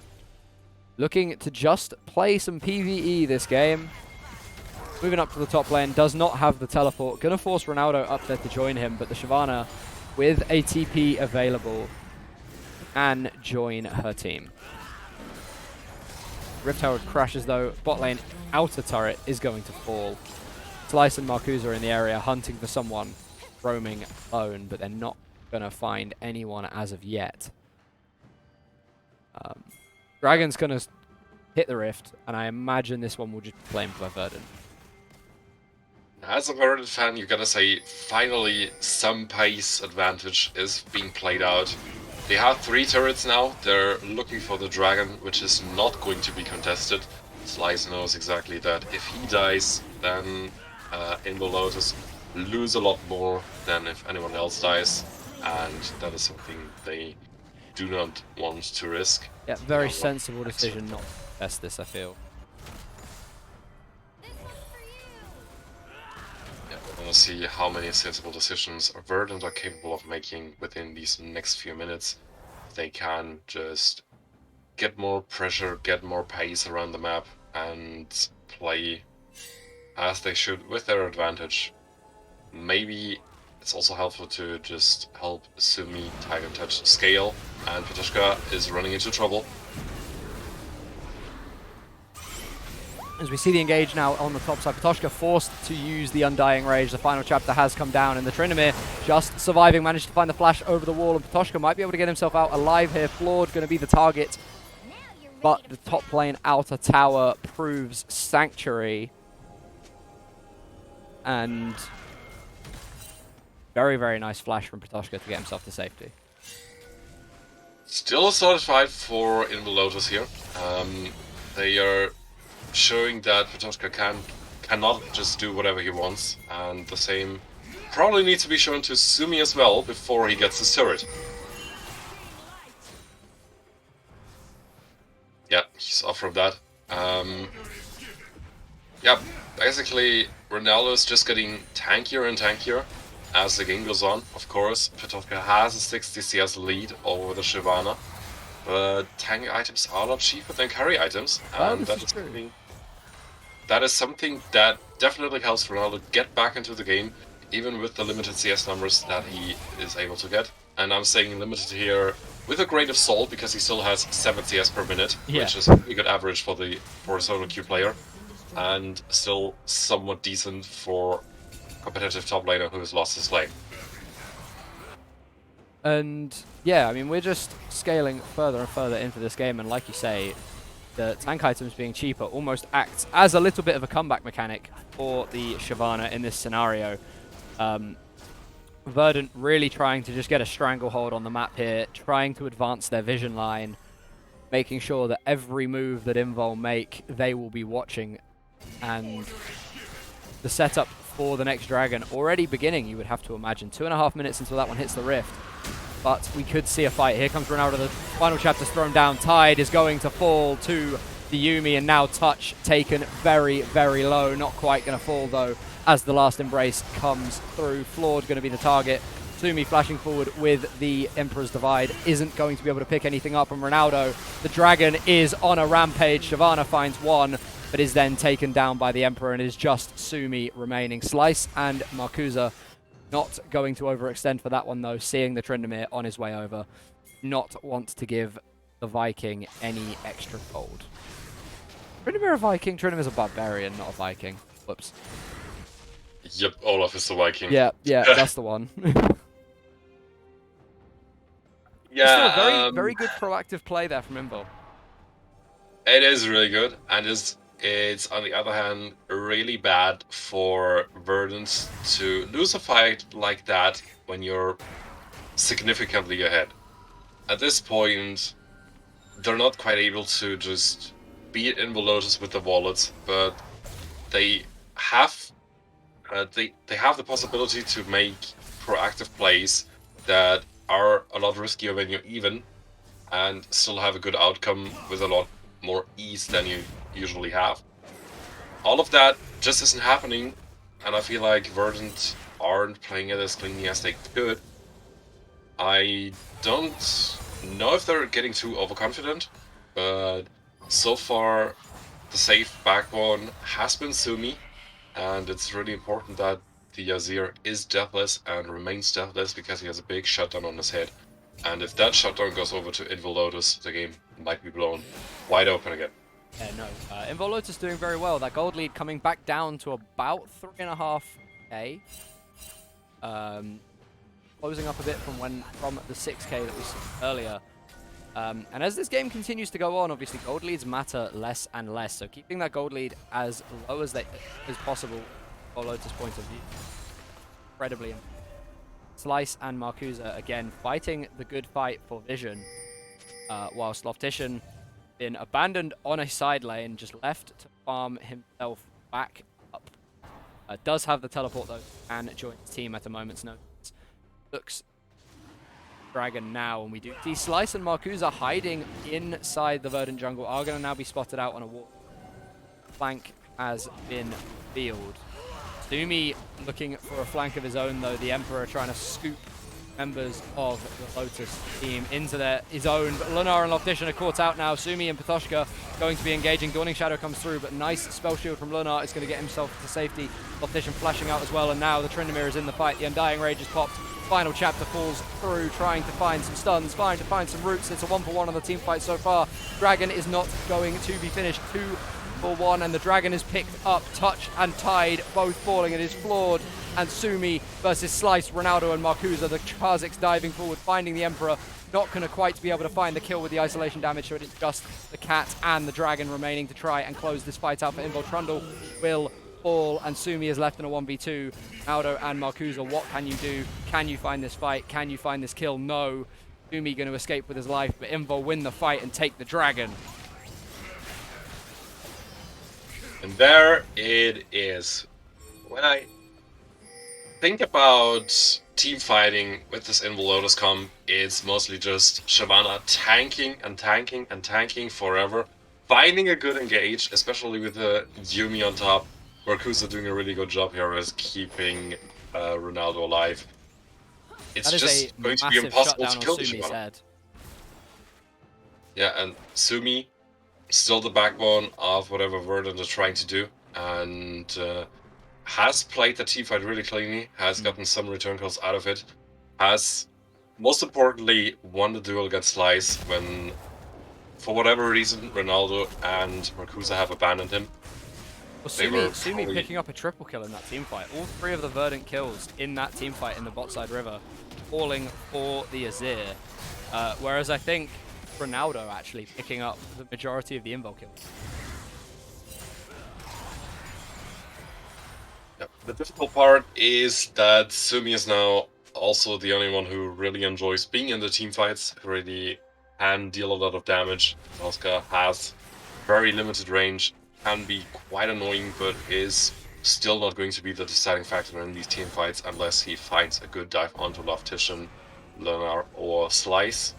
looking to just play some PvE this game. Moving up to the top lane, does not have the teleport. Gonna force Ronaldo up there to join him, but the Shyvana, with a TP available, can join her team. Rift Herald crashes though. Bot lane outer turret is going to fall. Slice and Marcus are in the area hunting for someone roaming alone, but they're not going to find anyone as of yet. Dragon's going to hit the Rift, and I imagine this one will just be claimed by Verdant.
As a Verdant fan, you gotta say, finally some pace advantage is being played out. They have 3 turrets now. They're looking for the dragon, which is not going to be contested. Slice knows exactly that if he dies, then Invul Lotus lose a lot more than if anyone else dies, and that is something they do not want to risk.
Yeah, very sensible decision not to test this, I feel.
Yeah, we're gonna see how many sensible decisions Verdant are capable of making within these next few minutes. They can just get more pressure, get more pace around the map, and play as they should with their advantage. Maybe it's also helpful to just help Sumi Tiger Touch scale, and Patoshka is running into trouble.
As we see the engage now on the top side, Patoshka forced to use the Undying Rage. The final chapter has come down, and the Tryndamere just surviving, managed to find the flash over the wall, and Patoshka might be able to get himself out alive here. Flawed going to be the target, but the top lane outer tower proves Sanctuary. And very nice flash from Patoshka to get himself to safety.
Still a solid fight for Invul Lotus here. They are showing that Patoshka cannot just do whatever he wants, and the same probably needs to be shown to Sumi as well before he gets his turret. Yeah, he's off from that. Yeah, basically Ronaldo is just getting tankier and tankier, as the game goes on. Of course, Petoska has a 60 CS lead over the Shyvana, but tank items are a lot cheaper than carry items,
Well,
and
this is true.
that is something that definitely helps Ronaldo get back into the game, even with the limited CS numbers that he is able to get. And I'm saying limited here with a grain of salt because he still has 7 CS per minute,
Yeah.
which is a pretty good average for a solo queue player, and still somewhat decent for competitive top laner who has lost his lane.
And yeah, I mean, we're just scaling further and further into this game, and like you say, the tank items being cheaper almost acts as a little bit of a comeback mechanic for the Shyvana in this scenario. Verdant really trying to just get a stranglehold on the map here, trying to advance their vision line, making sure that every move that Invul make, they will be watching, and the setup for the next dragon already beginning, you would have to imagine. 2.5 minutes until that one hits the rift. But we could see a fight. Here comes Ronaldo. The final chapter's thrown down. Tide is going to fall to the Yuumi, and now touch taken very, very low. Not quite going to fall, though, as the last embrace comes through. Flawed going to be the target. Sumi flashing forward with the Emperor's Divide isn't going to be able to pick anything up from Ronaldo. The dragon is on a rampage. Shyvana finds one, but is then taken down by the Emperor, and it is just Sumi remaining. Slice and Marcusa not going to overextend for that one, though, seeing the Tryndamere on his way over. Not want to give the Viking any extra gold. Tryndamere a Viking? Tryndamere's a barbarian, not a Viking. Whoops.
Yep, Olaf is the Viking.
Yeah, that's the one.
Yeah,
Still, very good proactive play there from Invul.
it is really good, and it's on the other hand really bad for Verdant to lose a fight like that when you're significantly ahead. At this point, they're not quite able to just beat Invul Lotus with the wallets, but they have they have the possibility to make proactive plays that are a lot riskier when you're even, and still have a good outcome with a lot more ease than you usually have. All of that just isn't happening, and I feel like Verdant aren't playing it as cleanly as they could. I don't know if they're getting too overconfident, but so far the safe backbone has been Sumi, and it's really important that the Azir is deathless and remains deathless because he has a big shutdown on his head. And if that shutdown goes over to Invul Lotus, the game might be blown wide open again.
Yeah, no. Invul Lotus doing very well. That gold lead coming back down to about 3.5k. Closing up a bit from the 6k that we saw earlier. And as this game continues to go on, obviously gold leads matter less and less. So keeping that gold lead as low as possible from Lotus' point of view, incredibly important. Slice and Marcusa again fighting the good fight for vision, whilst Loftician been abandoned on a side lane, just left to farm himself back up. Does have the teleport though, and join his team at a moment's notice. Looks dragon now, and we do see Slice and Marcusa hiding inside the Verdant jungle are going to now be spotted out on a wall. Flank has been revealed. Sumi looking for a flank of his own, though. The Emperor trying to scoop members of the Lotus team into his own. But Lunar and Loftician are caught out now. Sumi and Petoshka going to be engaging. Dawning Shadow comes through, but nice spell shield from Lunar is going to get himself to safety. Loftician flashing out as well, and now the Tryndamere is in the fight. The Undying Rage is popped. Final chapter falls through, trying to find some stuns, trying to find some roots. It's a 1-for-1 on the team fight so far. Dragon is not going to be finished. 2-for-1, and the Dragon is picked up. Touch and Tide both falling. It is Flawed and Sumi versus Slice, Ronaldo and Marcusa. The Kha'Zix diving forward, finding the Emperor. Not going to quite be able to find the kill with the isolation damage, so it is just the Cat and the Dragon remaining to try and close this fight out for Invul. Trundle will fall, and Sumi is left in a 1v2. Ronaldo and Marcusa, what can you do? Can you find this fight? Can you find this kill? No. Sumi going to escape with his life, but Invul win the fight and take the Dragon.
And there it is. When I think about team fighting with this Invul Lotus comp, it's mostly just Shyvana tanking and tanking and tanking forever, finding a good engage, especially with the Yuumi on top. Marcusa doing a really good job here is keeping Ronaldo alive. It's
That is
just
a
going to be
massive
impossible
shutdown
to
on
kill the
Sumi's
Shyvana.
head.
Yeah, and Sumi, still the backbone of whatever Verdant are trying to do, and has played the teamfight really cleanly, has gotten some return calls out of it, has, most importantly, won the duel against Slice when, for whatever reason, Ronaldo and Marcusa have abandoned him.
Well,
They were
Sumi picking up a triple kill in that team fight. All 3 of the Verdant kills in that team fight in the bot side river, falling for the Azir. Whereas I think Ronaldo actually picking up the majority of the Invul kills.
Yep. The difficult part is that Sumi is now also the only one who really enjoys being in the team fights, who really can deal a lot of damage. Tosca has very limited range, can be quite annoying, but is still not going to be the deciding factor in these team fights unless he finds a good dive onto Loftition, Lunar, or Slice.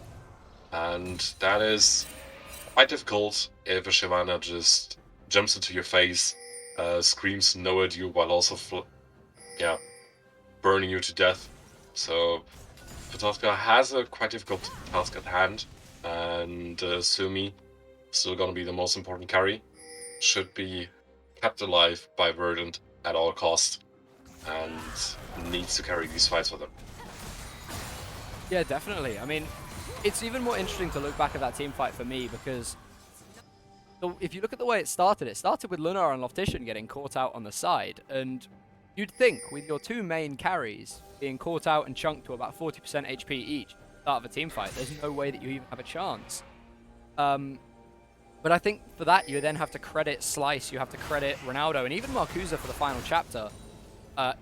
And that is quite difficult if a Shyvana just jumps into your face, screams no at you while also burning you to death. So Patoska has a quite difficult task at hand, and Sumi, still gonna be the most important carry, should be kept alive by Verdant at all costs, and needs to carry these fights with him.
Yeah, definitely. I mean, it's even more interesting to look back at that team fight for me because if you look at the way it started with Lunar and Loftition getting caught out on the side, and you'd think with your 2 main carries being caught out and chunked to about 40% HP each at the start of a team fight, there's no way that you even have a chance. But I think for that, you then have to credit Slice, you have to credit Ronaldo, and even Marcusa for the final chapter,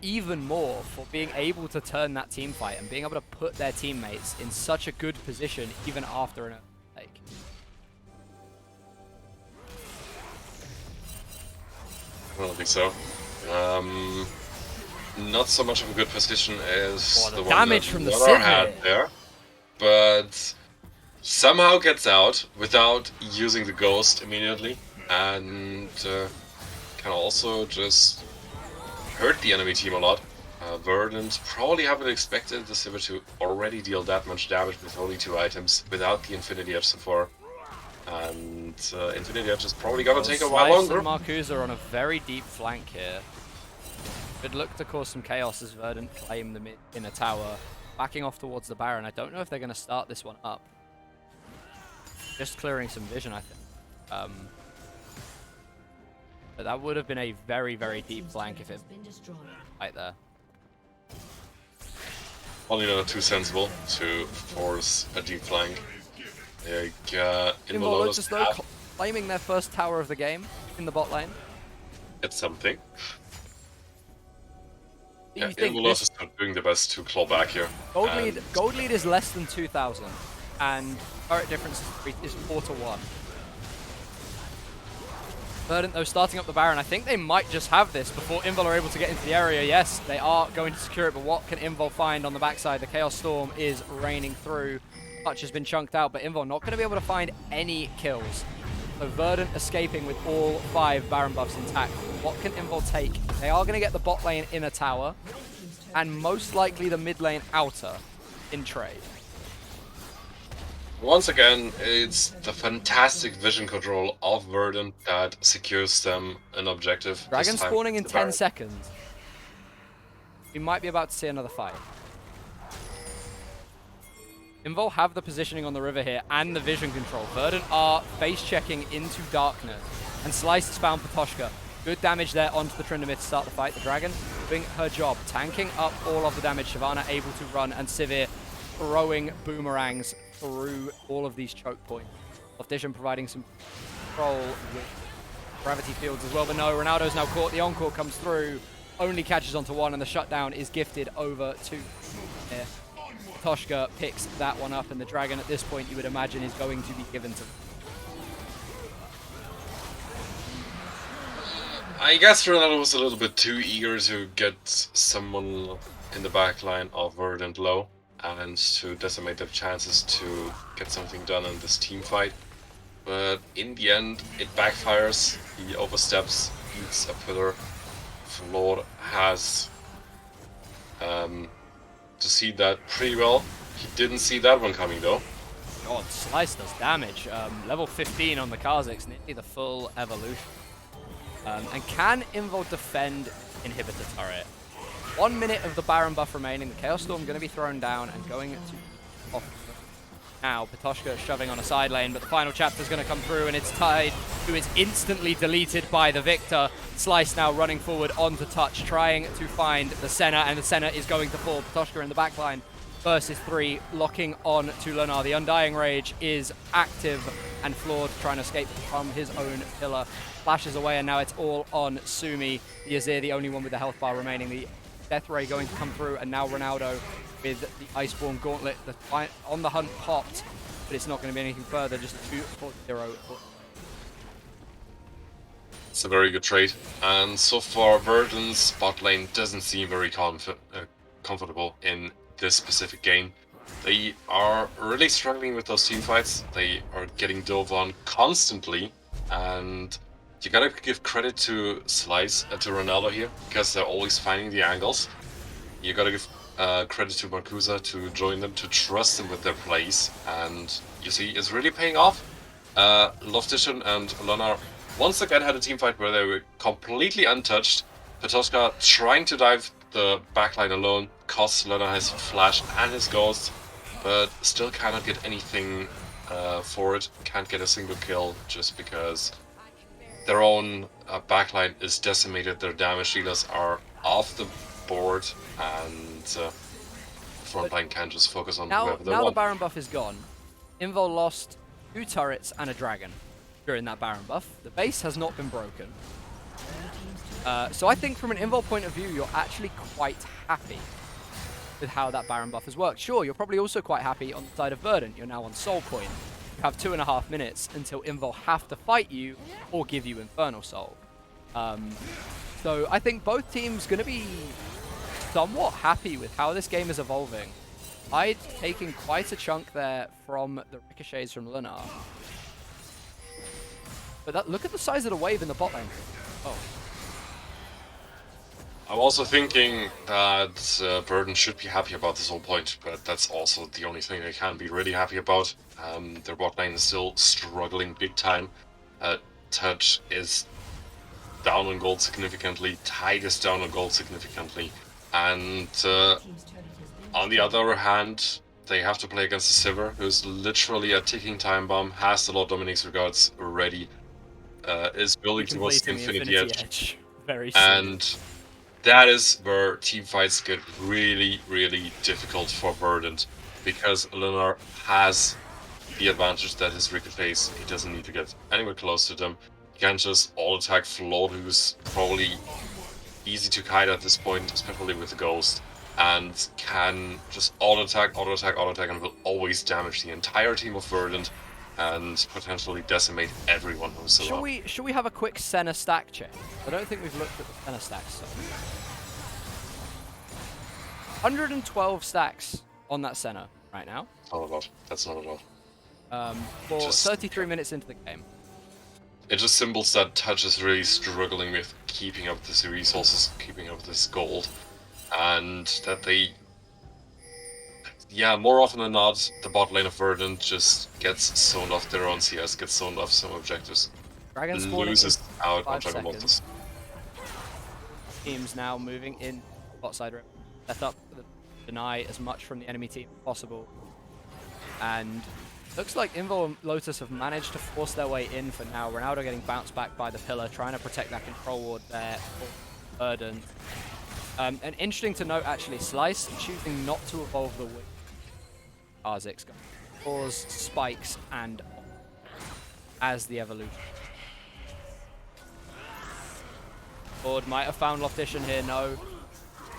even more for being able to turn that team fight and being able to put their teammates in such a good position even after an take.
I don't think so. Not so much of a good position as
the
the one
damage
that
from the
Lunar
Sid
had there, but somehow gets out without using the ghost immediately, and can also just hurt the enemy team a lot. Verdant probably haven't expected the Sivir to already deal that much damage with only 2 items without the Infinity Edge so far. And Infinity Edge is probably gonna take a while longer.
And Marcusa are on a very deep flank here. Could look to cause some chaos as Verdant claim the mid in a tower, backing off towards the Baron. I don't know if they're going to start this one up. Just clearing some vision, I think. But that would have been a very, very deep flank if it right there.
Probably not too sensible to force a deep flank.
Invul Lotus though claiming their first tower of the game in the bot lane.
It's something. Yeah,
Invul
Lotus is not doing the best to claw back here.
Gold lead is less than 2,000, and current difference is 4-1. Verdant though starting up the Baron. I think they might just have this before Invul are able to get into the area. Yes, they are going to secure it, but what can Invul find on the backside? The Chaos Storm is raining through. Touch has been chunked out, but Invul not going to be able to find any kills. So Verdant escaping with all 5 Baron buffs intact. What can Invul take? They are going to get the bot lane inner tower, and most likely the mid lane outer in trade.
Once again, it's the fantastic vision control of Verdant that secures them an objective.
Dragon spawning in 10 seconds. We might be about to see another fight. Invul have the positioning on the river here and the vision control. Verdant are face checking into darkness. And Slice has found Patoshka. Good damage there onto the Tryndamere to start the fight. The Dragon doing her job, tanking up all of the damage. Shyvana able to run, and Sivir throwing boomerangs through all of these choke points. Loftition providing some control with gravity fields as well. But no, Ronaldo's now caught. The encore comes through. Only catches onto one, and the shutdown is gifted over to here. Patoshka picks that one up, and the Dragon at this point you would imagine is going to be given to them.
I guess Ronaldo was a little bit too eager to get someone in the backline of Verdant low and to decimate their chances to get something done in this team fight. But in the end, it backfires. He oversteps, eats a pillar. Floor has to see that pretty well. He didn't see that one coming though.
God, Slice does damage. Level 15 on the Kha'Zix, nearly the full evolution. And can Invul defend Inhibitor Turret? 1 minute of the Baron buff remaining. The Chaos Storm going to be thrown down and going to off. Now, Patoshka shoving on a side lane, but the final chapter is going to come through, and it's tied to it's instantly deleted by the Victor. Slice now running forward onto touch, trying to find the Senna, and the Senna is going to fall. Patoshka in the backline versus 3, locking on to Lunar. The Undying Rage is active, and Flawed trying to escape from his own pillar. Flashes away, and now it's all on Sumi. The Azir, the only one with the health bar remaining. The Death Ray going to come through, and now Ronaldo with the Iceborne Gauntlet on the hunt popped, but it's not going to be anything further, just 2-0.
It's a very good trade, and so far Verdant's bot lane doesn't seem very comfortable in this specific game. They are really struggling with those team fights. They are getting dove on constantly, and you gotta give credit to Slice, to Ronaldo here, because they're always finding the angles. You gotta give credit to Marcusa to join them, to trust them with their plays, and you see it's really paying off. Loftition and Lana once again had a team fight where they were completely untouched. Patoshka trying to dive the backline alone, costs Lana his flash and his ghost, but still cannot get anything for it, can't get a single kill just because their own backline is decimated, their damage dealers are off the board, and frontline can just focus on whoever they want.
Now the Baron buff is gone. Invul lost 2 turrets and a dragon during that Baron buff. The base has not been broken. So I think from an Invul point of view, you're actually quite happy with how that Baron buff has worked. Sure, you're probably also quite happy on the side of Verdant. You're now on Soul Point. You have 2.5 minutes until Invul have to fight you or give you Infernal Soul. So I think both teams going to be somewhat happy with how this game is evolving. I'd taken quite a chunk there from the ricochets from Lunar. But look at the size of the wave in the bot lane. Oh.
I'm also thinking that Verdant should be happy about this whole point, but that's also the only thing they can be really happy about. Their bot lane is still struggling big time. Touch is down on gold significantly, Tide is down on gold significantly, and on the other hand, they have to play against the Sivir, who's literally a ticking time bomb, has the Lord Dominic's regards ready, is building towards the Infinity Edge.
Very soon.
And that is where team fights get really, really difficult for Verdant, because Lunar has the advantage that his ricochets, he doesn't need to get anywhere close to them. He can just all-attack Float, who's probably easy to kite at this point, especially with the Ghost, and can just auto-attack, auto-attack, auto-attack, and will always damage the entire team of Verdant and potentially decimate everyone who's alive.
Should we have a quick Senna stack check? I don't think we've looked at the Senna stacks. So. 112 stacks on that Senna right now.
Not a lot. That's not a lot.
For 33 minutes into the game.
It just symbols that Touch is really struggling with keeping up this resources, keeping up this gold, and that they, yeah, more often than not, the bot lane of Verdant just gets zoned off their own CS, gets zoned off some objectives, loses out on Dragon Monsters.
Teams now moving in bot side, set up the deny as much from the enemy team as possible, and looks like Invul and Lotus have managed to force their way in for now. Ronaldo getting bounced back by the pillar, trying to protect that control ward there for Verdant. And interesting to note, actually, Slice choosing not to evolve the wing. Kha'Zix cause spikes and as the evolution. Lord might have found Loftition here, no.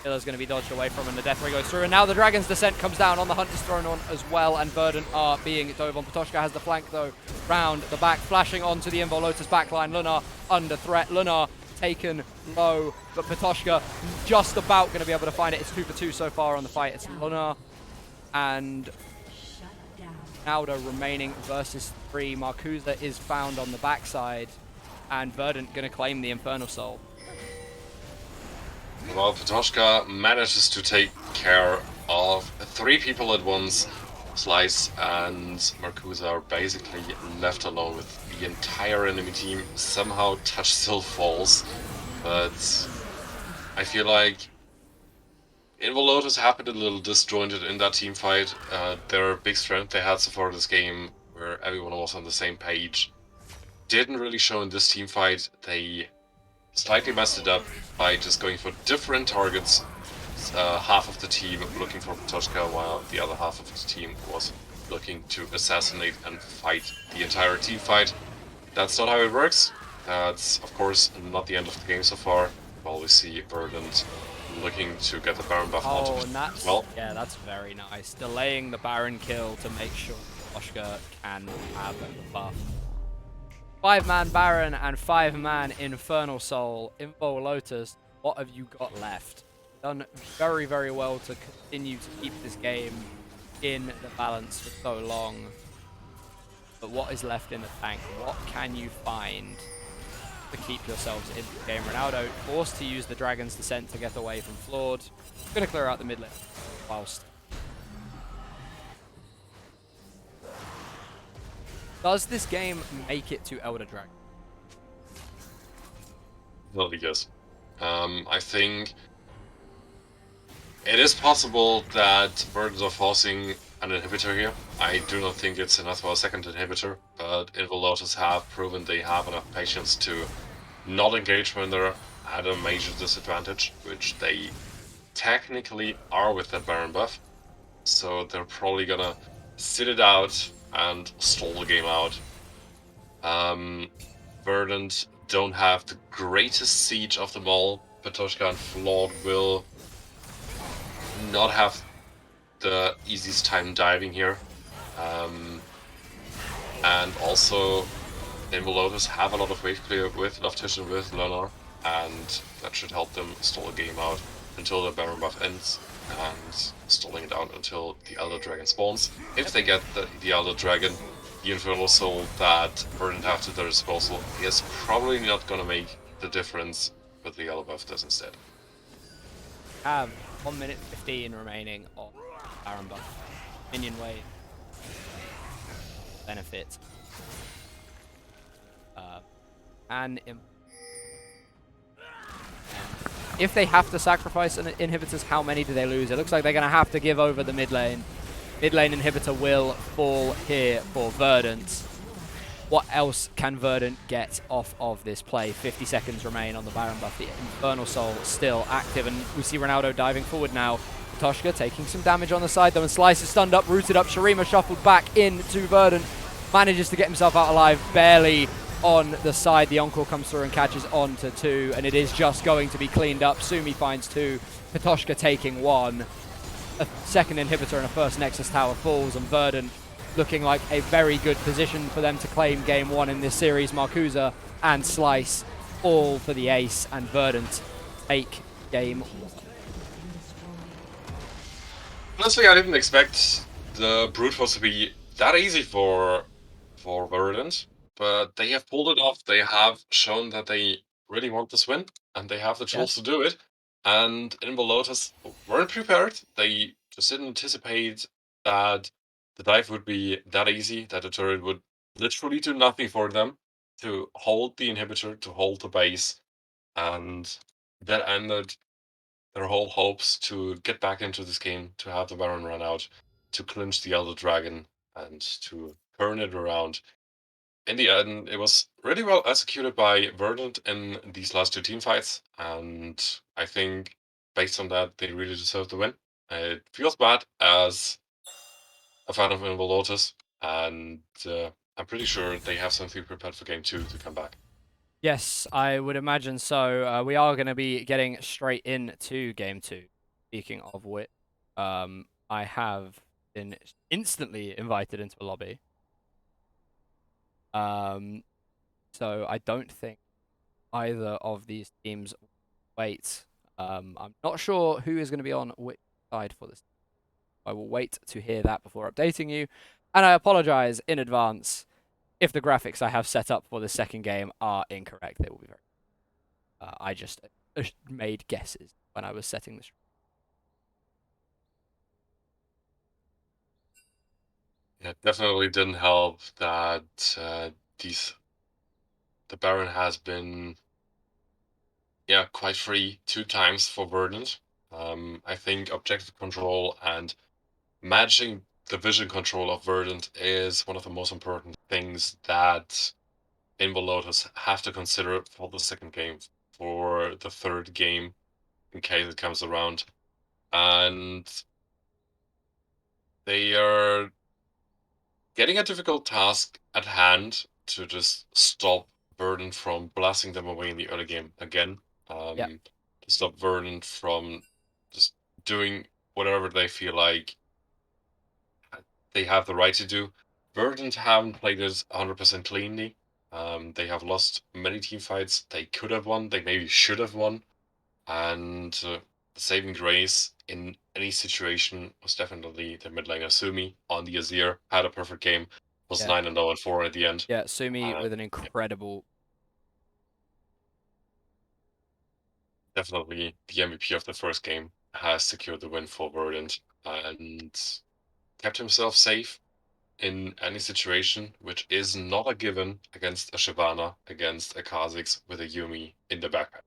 Killer's going to be dodged away from, and the Death Ray goes through, and now the Dragon's Descent comes down on the Hunt is thrown on as well, and Verdant are being dove on. Patoshka has the flank though, round the back, flashing onto the Invul Lotus backline. Lunar under threat, Lunar taken low, but Patoshka just about going to be able to find it. It's 2 for 2 so far on the fight. It's Lunar and Ronaldo remaining versus 3. Marcusa is found on the backside, and Verdant going to claim the Infernal Soul.
Well, Patoshka manages to take care of 3 people at once. Slice and Marcusa are basically left alone with the entire enemy team. Somehow Touch still falls, but I feel like Invul Lotus happened a little disjointed in that team fight. Their big strength they had so far this game, where everyone was on the same page, didn't really show in this team fight. They slightly messed it up by just going for different targets. Half of the team looking for Patoshka, while the other half of the team was looking to assassinate and fight the entire team fight. That's not how it works. That's, of course, not the end of the game so far. While we see Verdant looking to get the Baron buff onto
Oh,
Patoshka
and
as
that's,
well.
yeah, that's very nice. Delaying the Baron kill to make sure Oshka can have the buff. 5-man Baron and 5-man Infernal Soul. Invul Lotus, what have you got left? Done very, very well to continue to keep this game in the balance for so long. But what is left in the tank? What can you find to keep yourselves in the game? Ronaldo forced to use the Dragon's Descent to get away from Flawed. Gonna clear out the mid lane whilst. Does this game make it to Elder Dragon?
Well, yes. I think it is possible that Verdant are forcing an inhibitor here. I do not think it's enough for a second inhibitor, but Invul Lotus have proven they have enough patience to not engage when they're at a major disadvantage, which they technically are with that Baron buff. So they're probably gonna sit it out and stall the game out. Verdant don't have the greatest siege of them all. Patoshka and Flawed will not have the easiest time diving here. And also, Invul Lotus have a lot of wave clear with Loftish with Leonor, and that should help them stall the game out until the Baron buff ends, and stalling it out until the Elder Dragon spawns. If they get the Elder Dragon, the Infernal Soul that Verdant have to their disposal is probably not gonna make the difference, but the Elder buff does instead.
Have 1 minute 15 remaining on Baron buff. Minion wave. Benefit. And if they have to sacrifice inhibitors, how many do they lose? It looks like they're going to have to give over the mid lane. Mid lane inhibitor will fall here for Verdant. What else can Verdant get off of this play? 50 seconds remain on the Baron buff. The Infernal Soul still active, and we see Ronaldo diving forward now. Toshka taking some damage on the side, though, and Slice is stunned up, rooted up. Shurima shuffled back into Verdant. Manages to get himself out alive, barely on the side. The Encore comes through and catches on to 2, and it is just going to be cleaned up. Sumi finds 2, Patoshka taking 1. A second inhibitor and a first Nexus Tower falls, and Verdant looking like a very good position for them to claim game 1 in this series. Marcusa and Slice all for the ace, and Verdant take game 1.
Honestly, I didn't expect the Brute Force to be that easy for Verdant, but they have pulled it off. They have shown that they really want this win, and they have the tools to do it. And Invul Lotus weren't prepared. They just didn't anticipate that the dive would be that easy, that the turret would literally do nothing for them to hold the inhibitor, to hold the base, and that ended their whole hopes to get back into this game, to have the Baron run out, to clinch the Elder Dragon, and to turn it around. In the end, it was really well executed by Verdant in these last 2 team fights, and I think based on that, they really deserve the win. It feels bad as a fan of Invul Lotus, and I'm pretty sure they have something prepared for game 2 to come back.
Yes, I would imagine so. We are going to be getting straight into game 2. Speaking of which, I have been instantly invited into a lobby. So I don't think either of these teams wait. I'm not sure who is going to be on which side for this. I will wait to hear that before updating you. And I apologize in advance if the graphics I have set up for the second game are incorrect. They will be very. I just made guesses. when I was setting this.
It definitely didn't help that these the Baron has been quite free 2 times for Verdant. I think objective control and matching the vision control of Verdant is one of the most important things that Invul Lotus have to consider for the second game, for the third game, in case it comes around. And they are getting a difficult task at hand to just stop Verdant from blasting them away in the early game again.
Yeah,
To stop Verdant from just doing whatever they feel like they have the right to do. Verdant haven't played it 100% cleanly. They have lost many team fights they could have won, they maybe should have won. And the saving grace in any situation was definitely the mid laner Sumi on the Azir. Had a perfect game, was
yeah,
9-0 and 4 at the end.
yeah. Sumi
Uh,
with an
yeah,
incredible.
definitely the MVP of the first game has secured the win for Verdant and kept himself safe in any situation, which is not a given against a Shyvana, against a Kha'Zix with a Yumi in the back.